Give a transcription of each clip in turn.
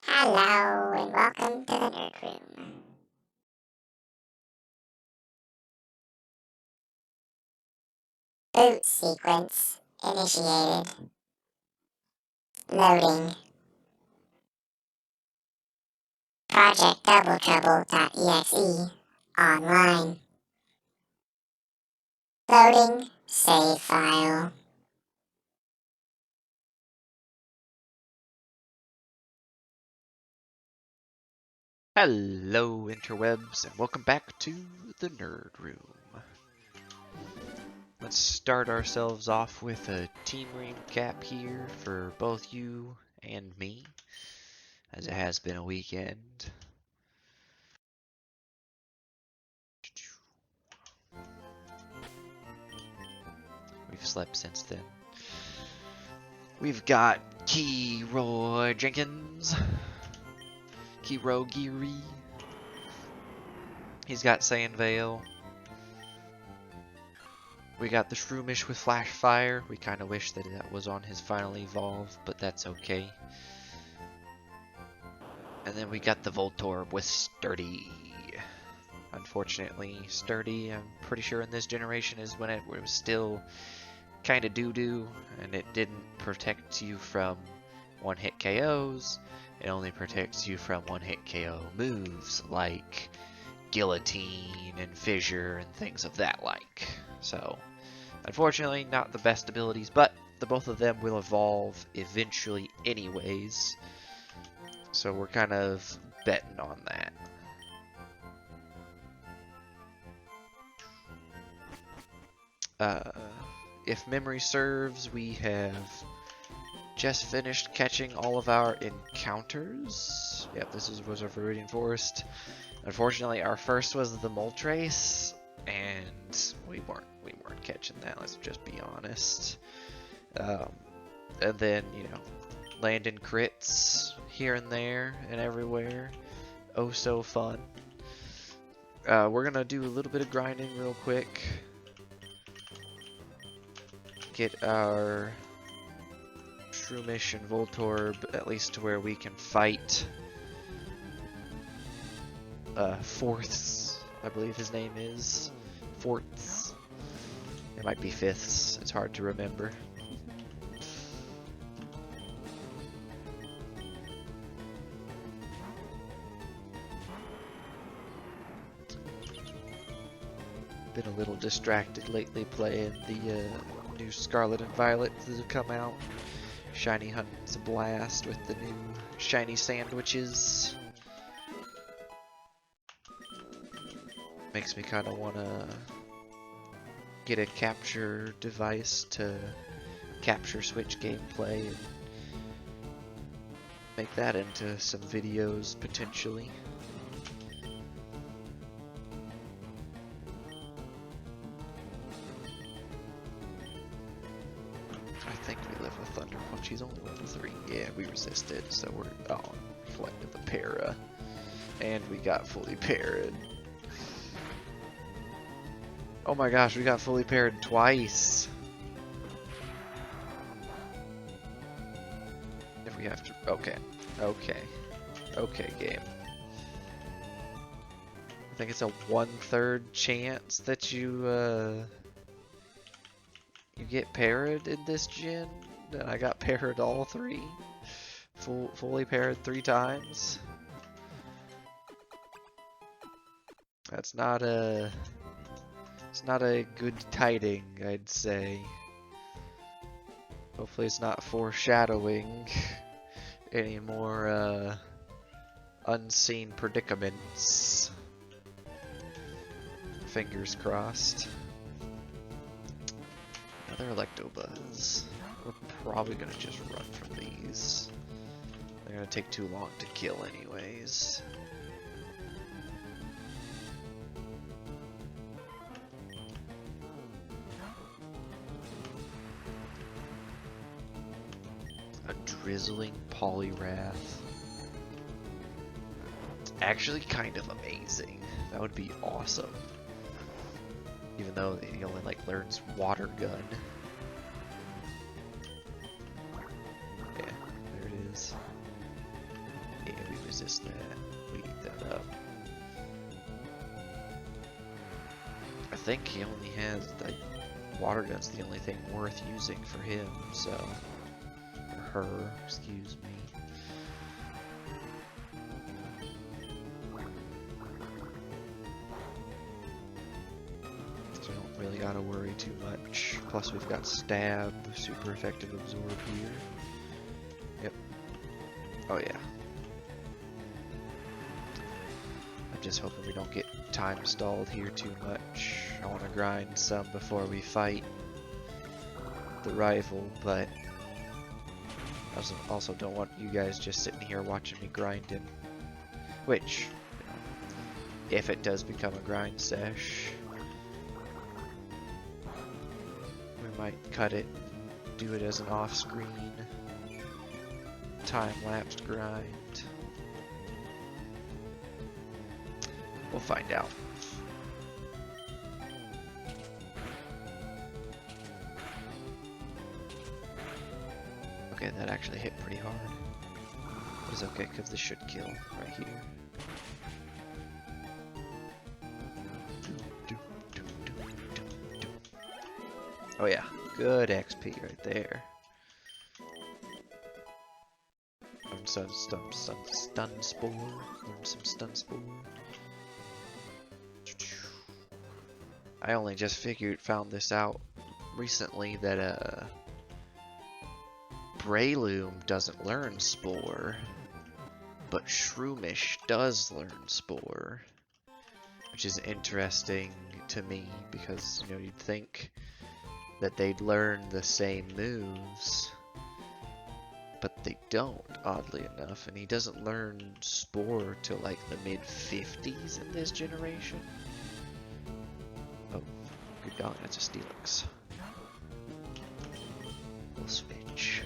Hello and welcome to the Nerd Room. Boot sequence initiated. Loading. Project Double Trouble.exe online. Loading save file. Hello interwebs and welcome back to the Nerd Room. Let's start ourselves off with a team recap here for both you and me, as it has been a weekend. We've slept since then. We've got Keyroy Jenkins, Keyro Geary. He's got Sand Veil. We got the Shroomish with Flash Fire. We kind of wish that that was on his final evolve, but that's okay. And then we got the Voltorb with Sturdy. Unfortunately, Sturdy, I'm pretty sure in this generation is when it was still kind of doo-doo, and it didn't protect you from one-hit KOs. It only protects you from one-hit KO moves, like Guillotine and Fissure and things of that like. So, unfortunately, not the best abilities, but the both of them will evolve eventually anyways. So we're kind of betting on that. If memory serves, we have just finished catching all of our encounters. Yep, this was our Viridian Forest. Unfortunately, our first was the Moltres, and we weren't catching that. Let's just be honest. And then landing crits here and there and everywhere. Oh, so fun. We're gonna do a little bit of grinding real quick. Get our Shroomish and Voltorb at least to where we can fight fourths, I believe his name is. Fourths. It might be fifths, it's hard to remember. Been a little distracted lately playing the new Scarlet and Violet that have come out. Shiny Hunt's a blast with the new shiny sandwiches. Makes me kind of want to get a capture device to capture Switch gameplay and make that into some videos potentially. I think we live with Thunder Punch. He's only level 3. Yeah, we resisted, so we're on Flight of the Para. And we got fully parried. Oh my gosh, we got fully parried twice. If we have to... Okay. Okay, game. I think it's a 1/3 chance that you get parried in this gen, and I got parried all 3. Fully parried 3 times. That's not a... It's not a good tiding, I'd say. Hopefully it's not foreshadowing any more unseen predicaments. Fingers crossed. Another Electabuzz. We're probably gonna just run from these. They're gonna take too long to kill anyways. A drizzling Poliwrath. Actually kind of amazing. That would be awesome. Even though he only learns Water Gun. Yeah, there it is. Yeah. resist that. We eat that up. I think he only has, like, water gun's the only thing worth using for him, so... Or her, excuse me. So we don't really gotta worry too much. Plus we've got Stab, super effective absorb here. Yep. Oh yeah. I'm just hoping we don't get time stalled here too much. I want to grind some before we fight the rival, but I also don't want you guys just sitting here watching me grinding. Which, you know, if it does become a grind sesh, we might cut it, do it as an off-screen, time-lapsed grind. We'll find out. Okay, that actually hit pretty hard. But it's okay, because this should kill right here. Oh yeah, good XP right there. Learn some stun spore. Learn some stun spore. I only just found this out recently that Breloom doesn't learn Spore, but Shroomish does learn Spore, which is interesting to me because, you know, you'd think that they'd learn the same moves, but they don't, oddly enough, and he doesn't learn Spore till like the mid-50s in this generation. Oh, good dog, that's a Steelix. We'll switch.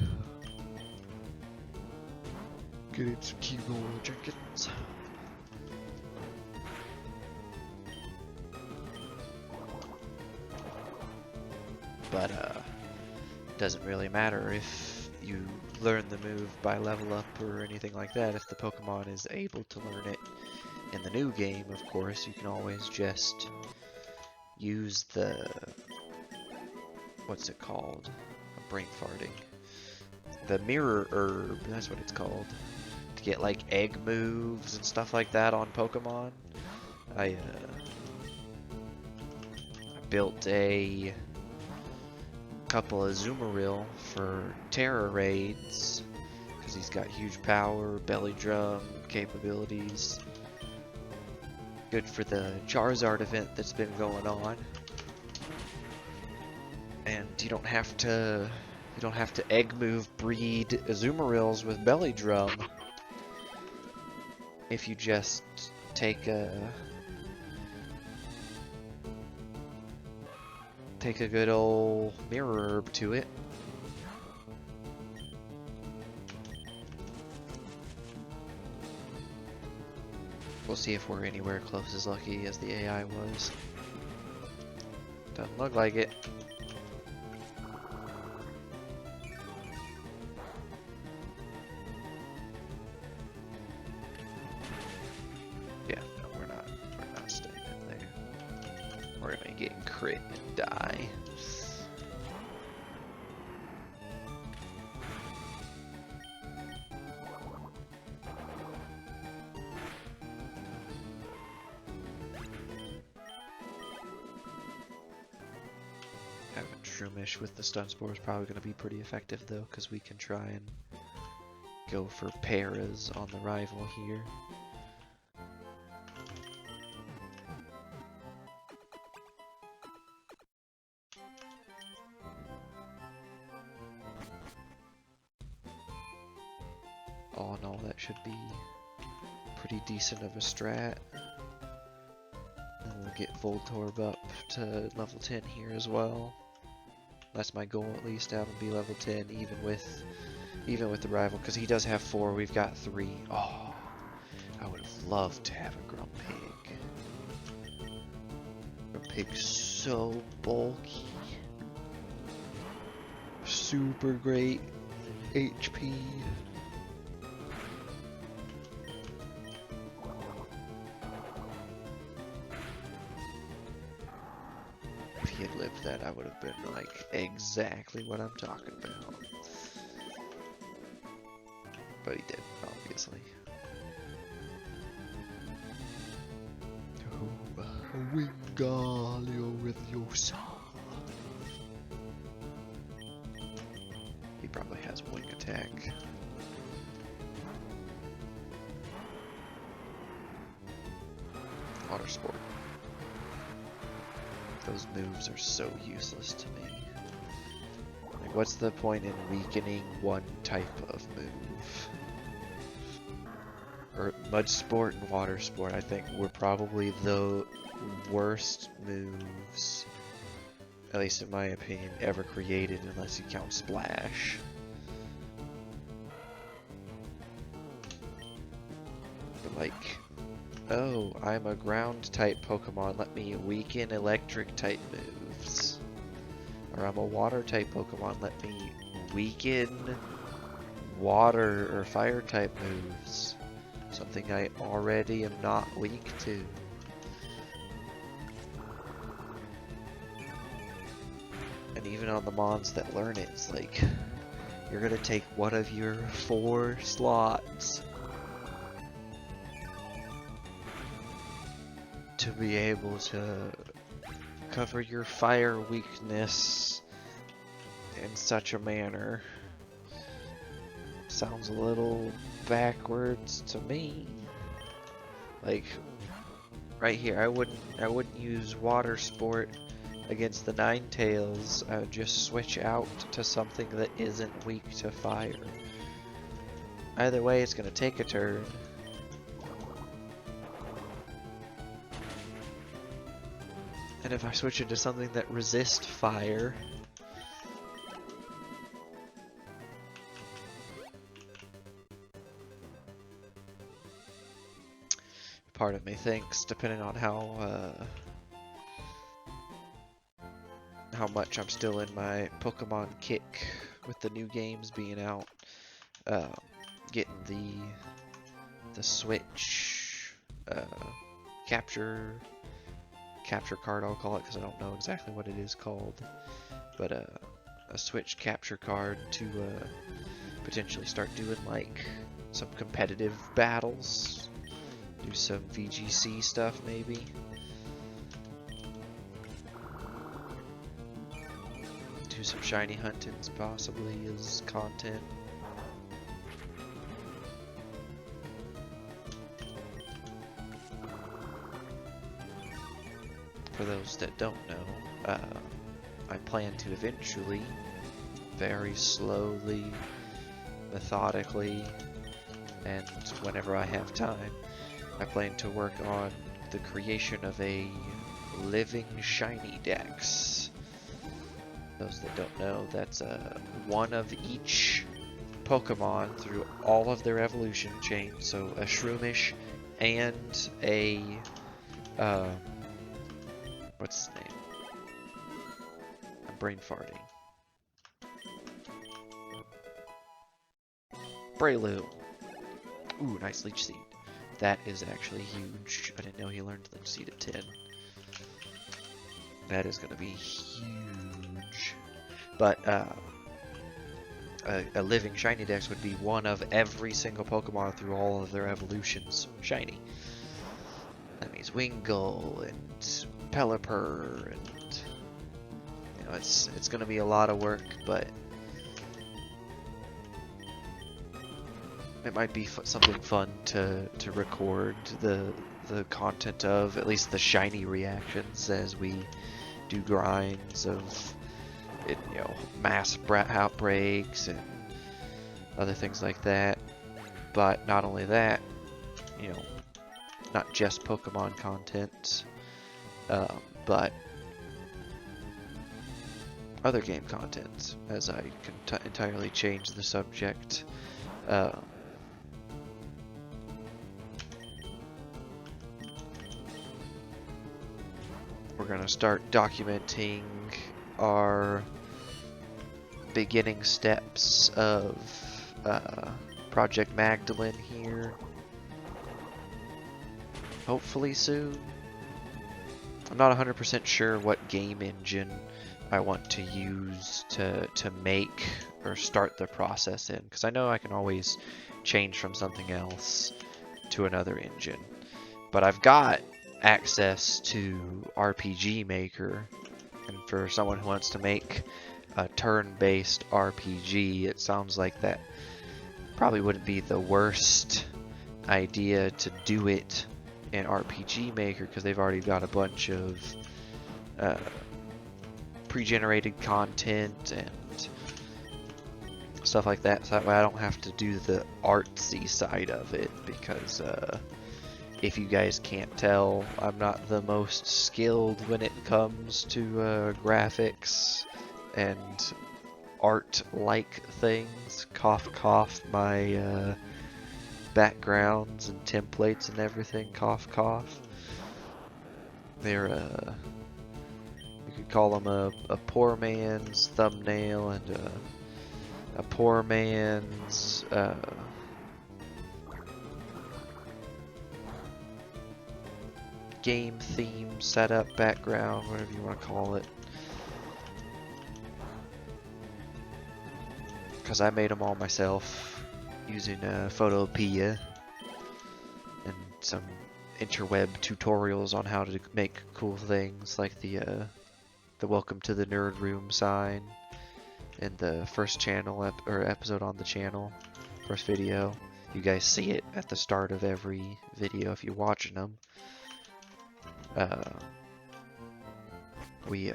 Get him some Keyboard Jenkins. But, doesn't really matter if you learn the move by level up or anything like that. If the Pokemon is able to learn it in the new game, of course, you can always just use the... what's it called? I'm brain farting. The Mirror Herb, that's what it's called. To get like egg moves and stuff like that on Pokemon. I built a couple of Azumarill for Terra raids because he's got huge power, belly drum capabilities. Good for the Charizard event that's been going on. And you don't have to egg move breed Azumarills with belly drum if you just take a good old Mirror Herb to it. We'll see if we're anywhere close as lucky as the AI was. Doesn't look like it. Yeah, no, we're not staying in there. We're gonna get crit and die. Having Shroomish with the Stun Spore is probably going to be pretty effective though, because we can try and go for paras on the rival here. All in all, that should be pretty decent of a strat. And we'll get Voltorb up to level 10 here as well. That's my goal, at least, to have him be level 10, even with the rival, because he does have 4, we've got 3. Oh, I would have loved to have a Grumpig. Grumpig's so bulky. Super great HP. if he had lived that, I would have been like exactly what I'm talking about. But he didn't, obviously. Wingardium Leviosa. He probably has wing attack. Water sport. Those moves are so useless to me. Like, what's the point in weakening one type of move? Or mud sport and water sport, I think, were probably the worst moves, at least in my opinion, ever created, unless you count Splash. But like, oh, I'm a ground type Pokemon, let me weaken electric type moves. Or I'm a water type Pokemon, let me weaken water or fire type moves. Something I already am not weak to. And even on the mons that learn it, it's like, you're gonna take one of your 4 slots to be able to cover your fire weakness in such a manner. Sounds a little backwards to me. Like, right here, I wouldn't use water sport against the Ninetales. I would just switch out to something that isn't weak to fire. Either way, it's gonna take a turn. And if I switch into something that resists fire, part of me thinks, depending on how much I'm still in my Pokemon kick with the new games being out, getting the Switch capture card, I'll call it, because I don't know exactly what it is called, but a Switch capture card to potentially start doing like some competitive battles. Do some VGC stuff, maybe. Do some shiny huntings, possibly, as content. For those that don't know, I plan to eventually, very slowly, methodically, and whenever I have time, I plan to work on the creation of a living shiny dex. Those that don't know, that's one of each Pokemon through all of their evolution chain. So a Shroomish and a what's his name? I'm brain farting. Breloom. Ooh, nice Leech Seed. That is actually huge. I didn't know he learned Leech Seed at 10. That is going to be huge. But a living shiny dex would be one of every single Pokemon through all of their evolutions shiny. That means Wingull and Pelipper, and you know, it's going to be a lot of work, but it might be something fun to record the content of, at least the shiny reactions as we do grinds of it, you know, mass outbreaks and other things like that. But not only that, you know, not just Pokemon content, but other game content, as I can entirely change the subject. We're going to start documenting our beginning steps of Project Magdalene here. Hopefully soon. I'm not 100% sure what game engine I want to use to make or start the process in, because I know I can always change from something else to another engine. But I've got access to RPG Maker, and for someone who wants to make a turn-based RPG, it sounds like that probably wouldn't be the worst idea to do it in RPG Maker, because they've already got a bunch of pre-generated content and stuff like that, so that way I don't have to do the artsy side of it, because if you guys can't tell, I'm not the most skilled when it comes to graphics and art-like things. Cough cough, my backgrounds and templates and everything, cough cough. They're you could call them a poor man's thumbnail and a poor man's game theme setup background, whatever you want to call it. Because I made them all myself using Photopedia and some interweb tutorials on how to make cool things, like the Welcome to the Nerd Room sign in the first channel episode on the channel, first video. You guys see it at the start of every video if you're watching them. We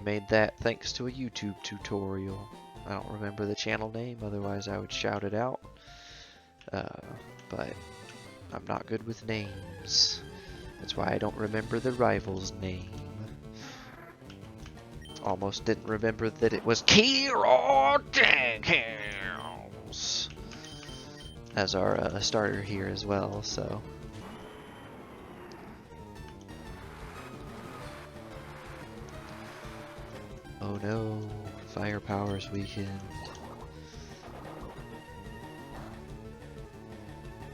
made that thanks to a YouTube tutorial. I don't remember the channel name, otherwise I would shout it out. But I'm not good with names. That's why I don't remember the rival's name. Almost didn't remember that it was Kira Jenkins as our starter here as well, so. Oh no, firepower's weakened.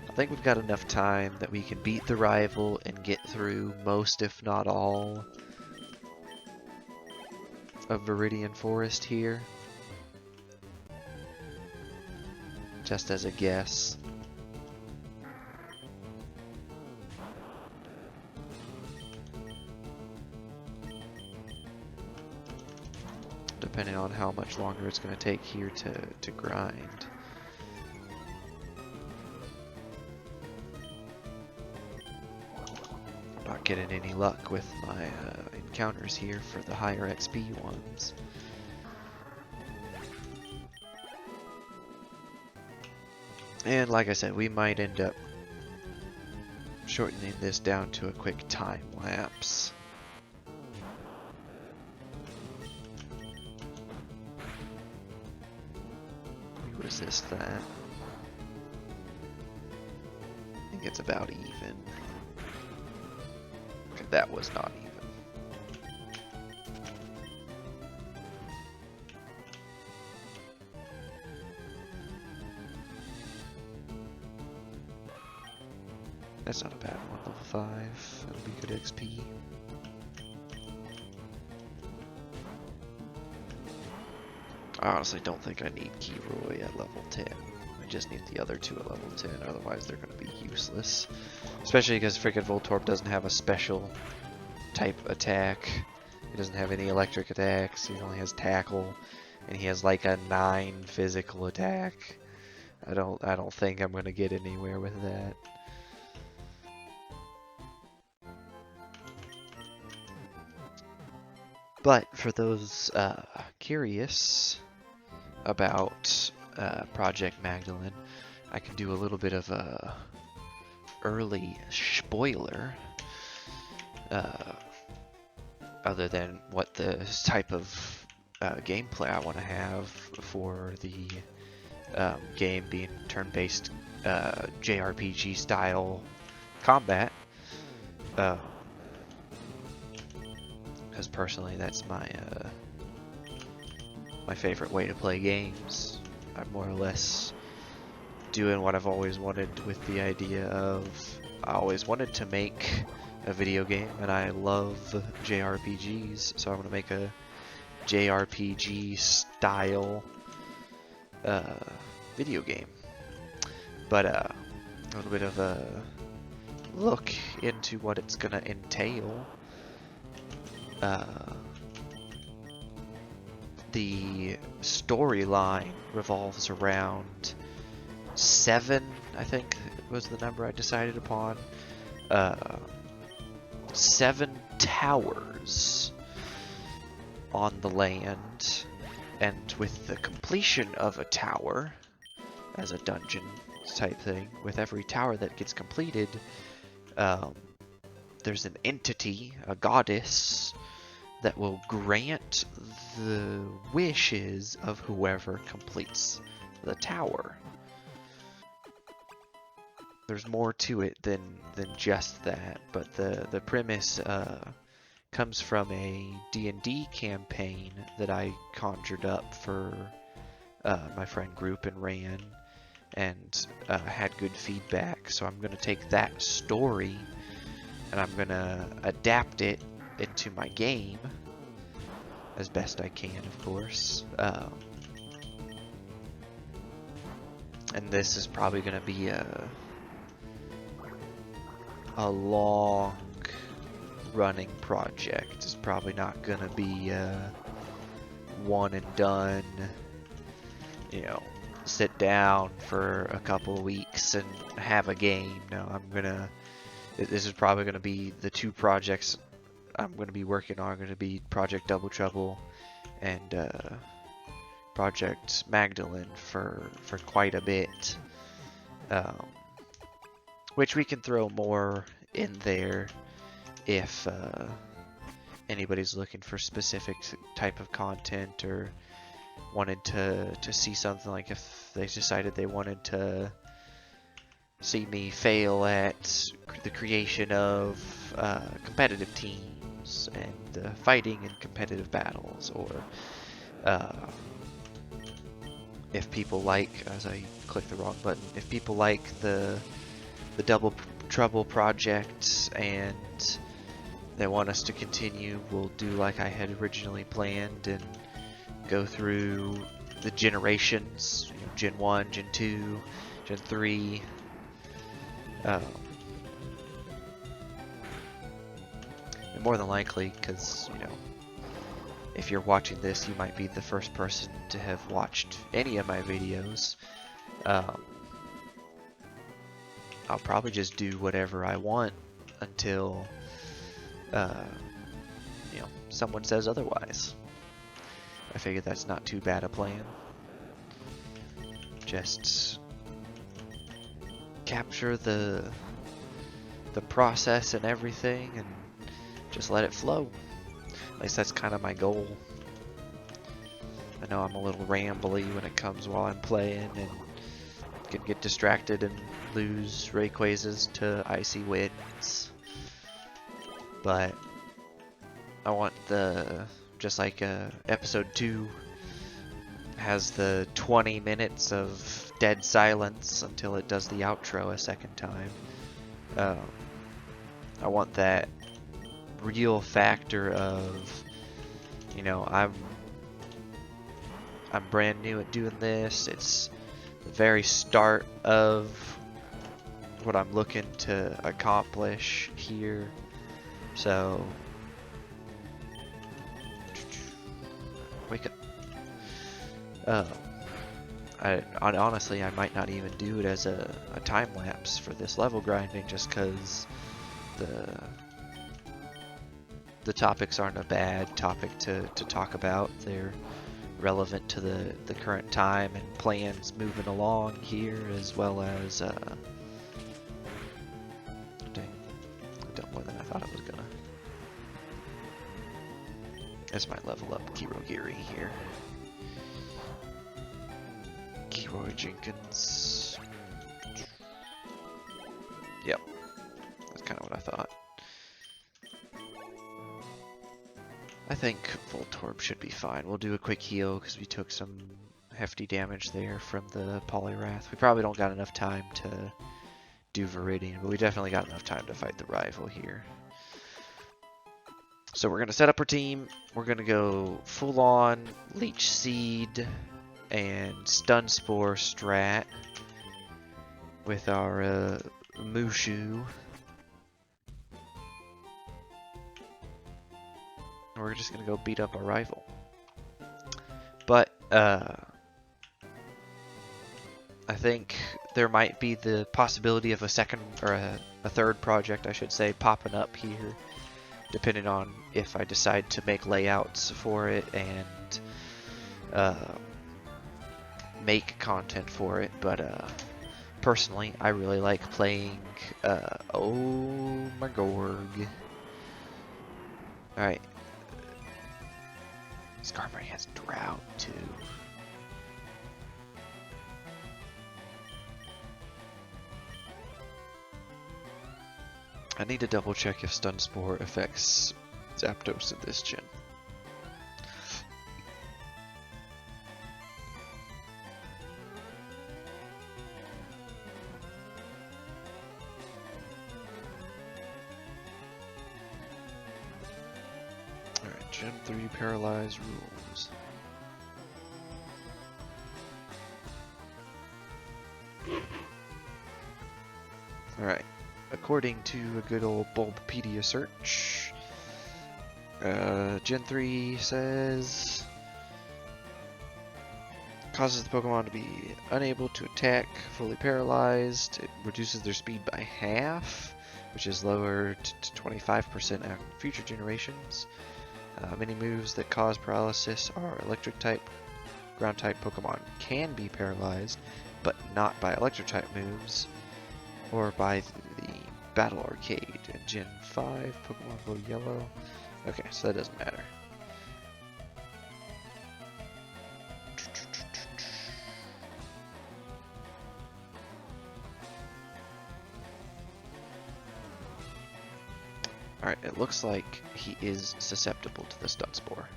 I think we've got enough time that we can beat the rival and get through most, if not all, of Viridian Forest here. Just as a guess. Depending on how much longer it's going to take here to grind. I'm not getting any luck with my encounters here for the higher XP ones. And like I said, we might end up shortening this down to a quick time lapse. Resist that. I think it's about even. Okay, that was not even. That's not a bad one, level 5. That'll be good XP. I honestly don't think I need Kiroy at level 10. I just need the other two at level 10, otherwise they're going to be useless. Especially because freaking Voltorb doesn't have a special type attack. He doesn't have any electric attacks, he only has tackle, and he has like a 9 physical attack. I don't think I'm going to get anywhere with that. But for those curious about Project Magdalene, I can do a little bit of a early spoiler, other than what the type of gameplay I want to have for the game being turn-based JRPG style combat. Because personally, that's my my favorite way to play games. I'm more or less doing what I've always wanted, with the idea of I always wanted to make a video game, and I love JRPGs, so I'm gonna make a JRPG style video game. But a little bit of a look into what it's gonna entail. The storyline revolves around 7, I think was the number I decided upon. 7 towers on the land, and with the completion of a tower as a dungeon type thing, with every tower that gets completed, there's an entity, a goddess, that will grant the wishes of whoever completes the tower. There's more to it than just that, but the premise comes from a D&D campaign that I conjured up for my friend group and ran, and had good feedback. So I'm going to take that story and I'm going to adapt it into my game as best I can, of course. And this is probably going to be a long running project. It's probably not going to be one and done, you know, sit down for a couple of weeks and have a game. No, this is probably going to be the 2 projects I'm going to be working on. Are going to be Project Double Trouble and Project Magdalene for quite a bit, which we can throw more in there if anybody's looking for specific type of content or wanted to see something. Like if they decided they wanted to see me fail at the creation of competitive teams and fighting in competitive battles, or if people like, as I clicked the wrong button, if people like the Double Trouble project and they want us to continue, we'll do like I had originally planned and go through the generations, Gen 1, Gen 2, Gen 3. And more than likely, because, if you're watching this, you might be the first person to have watched any of my videos. I'll probably just do whatever I want until, someone says otherwise. I figured that's not too bad a plan. Just capture the process and everything and just let it flow. At least that's kind of my goal. I know I'm a little rambly when it comes while I'm playing and can get distracted and lose Rayquazes to Icy Winds. But I want just like episode 2 has the 20 minutes of dead silence until it does the outro a second time. I want that real factor of, I'm brand new at doing this. It's the very start of what I'm looking to accomplish here. So wake up. Honestly, I might not even do it as a time lapse for this level grinding, just because the topics aren't a bad topic to talk about. They're relevant to the current time and plans moving along here, as well as dang, I've done more than I thought I was gonna. This might level up Kirogiri here. Kiroy Jenkins. Yep, that's kind of what I thought. I think Voltorb should be fine. We'll do a quick heal because we took some hefty damage there from the Poliwrath. We probably don't got enough time to do Viridian, but we definitely got enough time to fight the rival here. So we're gonna set up our team. We're gonna go full on Leech Seed and Stun Spore strat with our Mushu. We're just gonna go beat up our rival. But I think there might be the possibility of a second or a third project, I should say, popping up here, depending on if I decide to make layouts for it and make content for it. But personally, I really like playing oh my Gorg. Alright. Skarmory has Drought too. I need to double check if Stun Spore affects Zapdos in this gen. Alright, Gen 3 Paralyze rules. Alright. According to a good old Bulbapedia search, Gen 3 says causes the Pokemon to be unable to attack, fully paralyzed. It reduces their speed by half, which is lowered to 25% on future generations. Many moves that cause paralysis are electric type, ground type Pokemon can be paralyzed, but not by electric type moves or by the Battle Arcade. In Gen 5, Pokemon go yellow. Okay, so that doesn't matter. Alright, it looks like he is susceptible to the Stun Spore.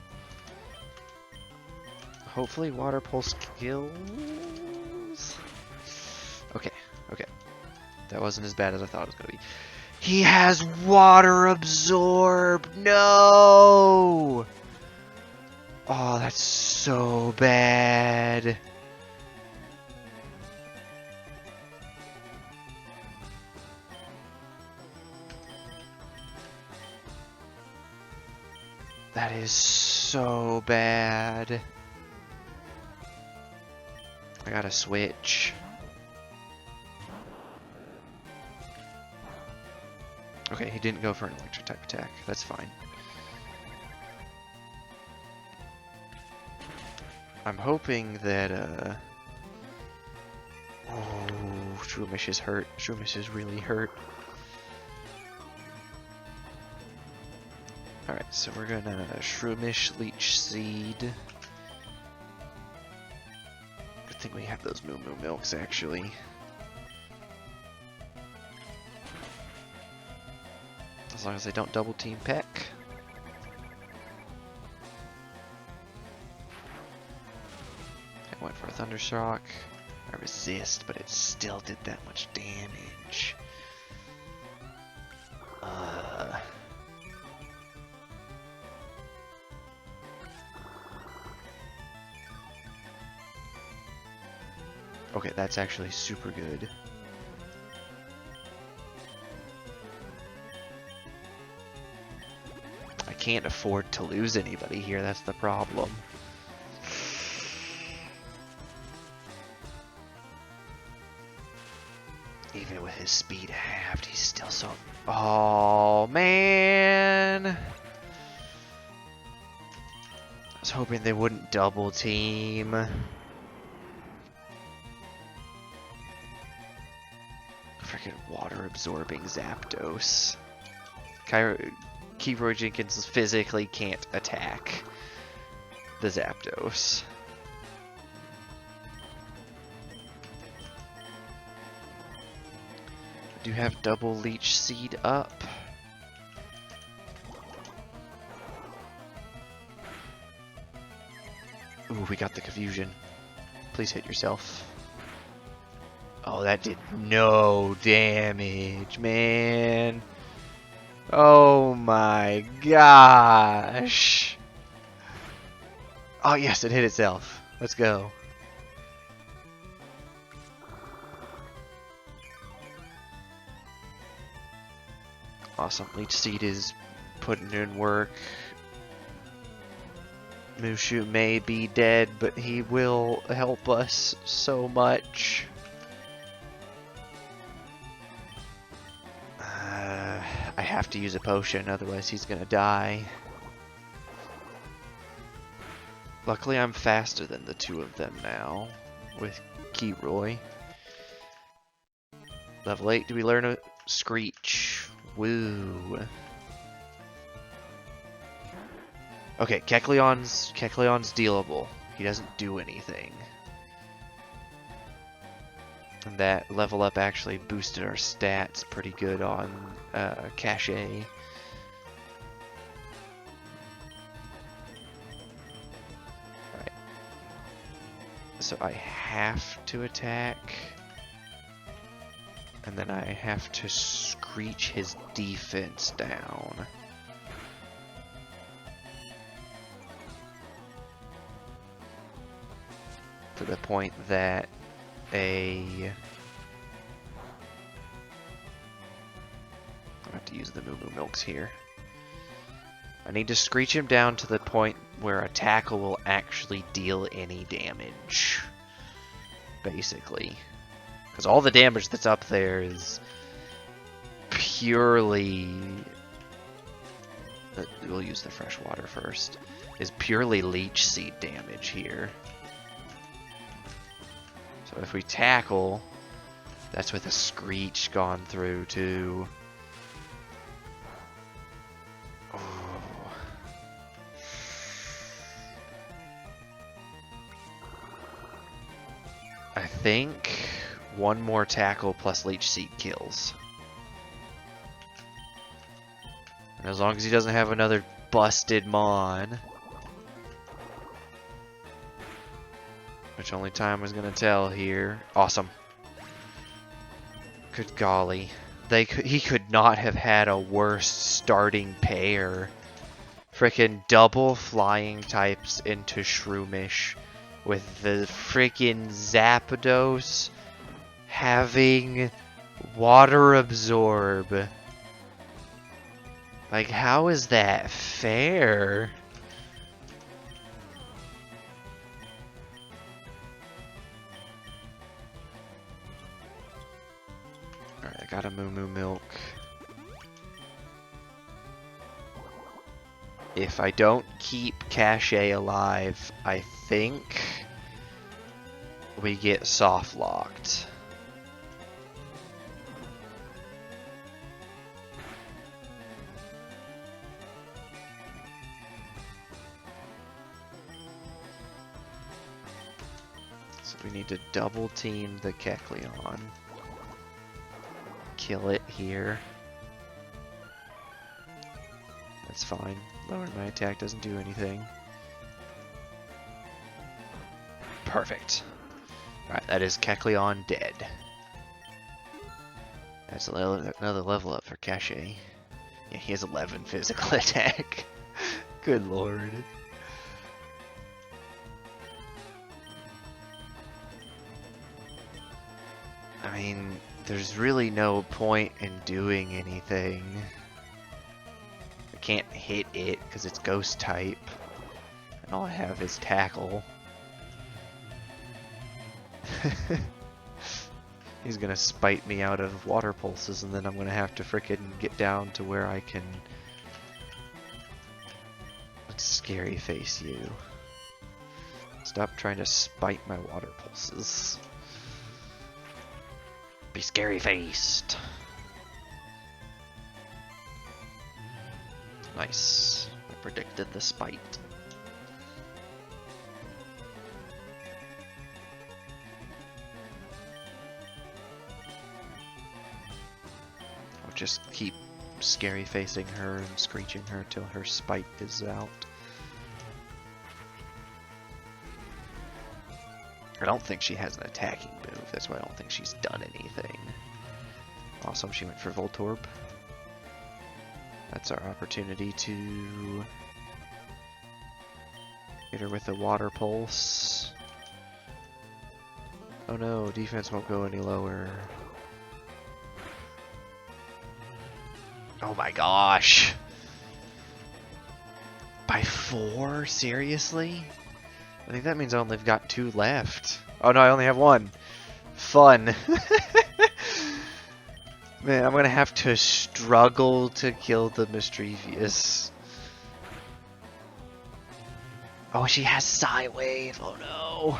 Hopefully Water Pulse kills. Okay, okay. That wasn't as bad as I thought it was going to be. He has Water Absorb! No! Oh, that's so bad. That is so bad. I gotta switch. Okay, he didn't go for an electric type attack. That's fine. I'm hoping that, oh, Shroomish is hurt. Shroomish is really hurt. Alright, so we're gonna Shroomish Leech Seed. Good thing we have those Moo Moo Milks, actually. As long as they don't double team Peck. I went for a Thundershock. I resist, but it still did that much damage. Okay, that's actually super good. I can't afford to lose anybody here, that's the problem. Even with his speed halved, he's still so... Oh, man! I was hoping they wouldn't double team. Freaking water absorbing Zapdos. Keyroy Jenkins physically can't attack the Zapdos. I do have double Leech Seed up. Ooh, we got the confusion. Please hit yourself. Oh, that did no damage, man. Oh my gosh. Oh yes, it hit itself. Let's go. Awesome. Leech Seed is putting in work. Mushu may be dead, but he will help us so much. I have to use a potion, otherwise he's gonna die. Luckily I'm faster than the two of them now, with Kiroy. Level 8, do we learn a Screech? Woo. Okay, Kecleon's dealable. He doesn't do anything. And that level up actually boosted our stats pretty good on Cachet. Right. So I have to attack. And then I have to Screech his defense down. To the point that I have to use the Moo Moo Milks here. I need to Screech him down to the point where a tackle will actually deal any damage. Basically. Because all the damage that's up there is purely... We'll use the fresh water first. Is purely Leech Seed damage here. So if we tackle, that's with a Screech gone through too. Oh. I think one more tackle plus Leech Seed kills. And as long as he doesn't have another busted Mon. Which only time is gonna tell here. Awesome. Good golly. He could not have had a worse starting pair. Frickin' double flying types into Shroomish. With the frickin' Zapdos having water absorb. Like, how is that fair? Alright, I got a Moo Moo Milk. If I don't keep Cachet alive, I think we get soft locked. So we need to double team the Kecleon. Kill it here. That's fine. Lowering my attack doesn't do anything. Perfect. Alright, that is Kecleon dead. That's another level up for Cachet. Yeah, he has 11 physical attack. Good lord. I mean, there's really no point in doing anything. I can't hit it because it's ghost type. And all I have is tackle. He's gonna spite me out of water pulses, and then I'm gonna have to frickin' get down to where I can... Let's scary face you. Stop trying to spite my water pulses. Be scary faced. Nice. I predicted the spite. I'll just keep scary facing her and screeching her till her spite is out. I don't think she has an attacking move, that's why I don't think she's done anything. Awesome, she went for Voltorb. That's our opportunity to hit her with a water pulse. Oh no, defense won't go any lower. Oh my gosh! By 4? Seriously? I think that means I only got 2 left. Oh no, I only have 1. Fun. Man, I'm gonna have to struggle to kill the mischievous. Oh, she has Psy Wave. Oh no.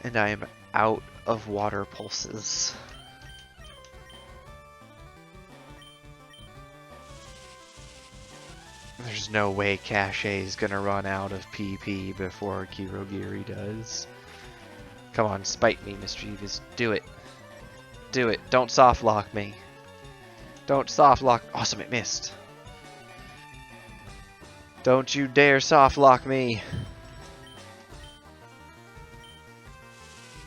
And I am out of water pulses. There's no way Cache is gonna run out of PP before Kirogiri does. Come on, spite me, mischievous. Do it. Do it. Don't soft lock me. Don't soft lock. Awesome, it missed. Don't you dare soft lock me.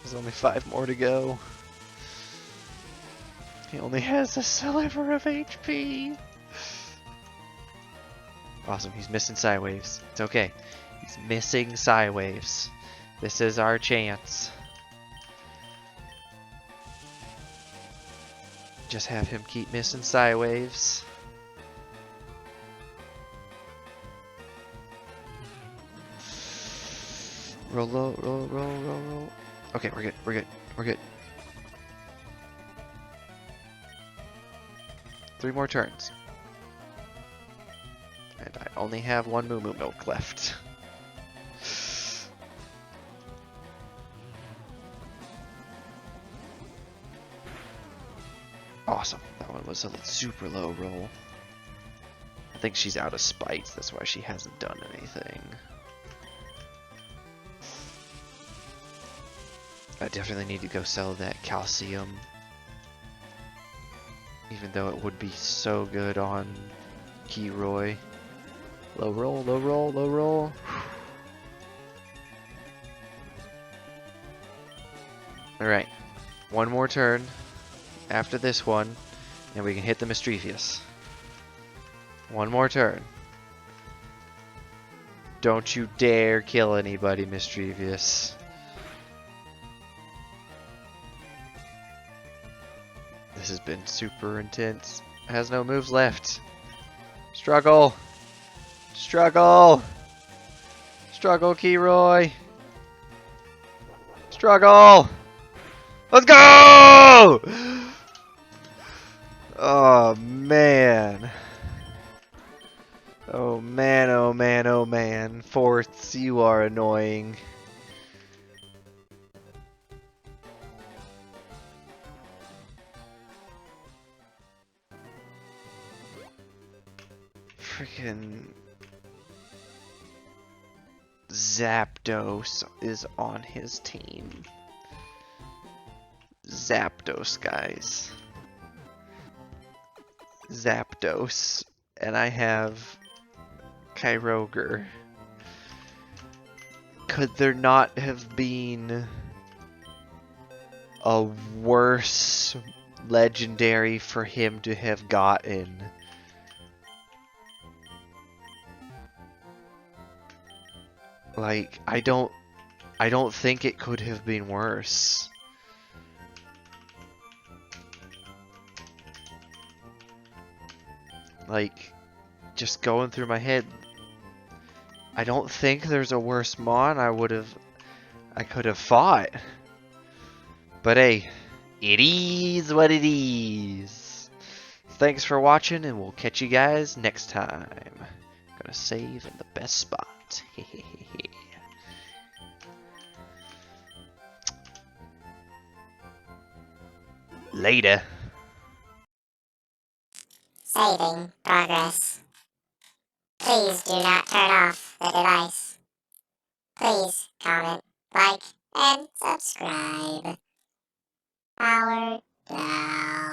There's only 5 more to go. He only has a sliver of HP. Awesome, he's missing Psy Waves. It's okay. He's missing Psy Waves. This is our chance. Just have him keep missing Psy Waves. Roll low, roll, roll, roll, roll. Okay, we're good, we're good, we're good. 3 more turns. And I only have 1 Moo Moo Milk left. Awesome. That one was a super low roll. I think she's out of spites, that's why she hasn't done anything. I definitely need to go sell that calcium. Even though it would be so good on Kiroy. Low roll, low roll, low roll. Alright. 1 more turn after this one, and we can hit the Mischievous. 1 more turn. Don't you dare kill anybody, Mischievous. This has been super intense. Has no moves left. Struggle! Struggle! Struggle, Kiroy! Struggle! Let's go! Oh man. Oh man, oh man, oh man. Fourths, you are annoying. Freaking Zapdos is on his team. Zapdos, guys. Zapdos. And I have Kyogre. Could there not have been a worse legendary for him to have gotten? Like, I don't think it could have been worse. Like, just going through my head, I don't think there's a worse Mon I could have fought. But hey, it is what it is. Thanks for watching, and we'll catch you guys next time. Gonna save in the best spot. Later. Saving progress. Please do not turn off the device. Please comment, like, and subscribe. Powered down.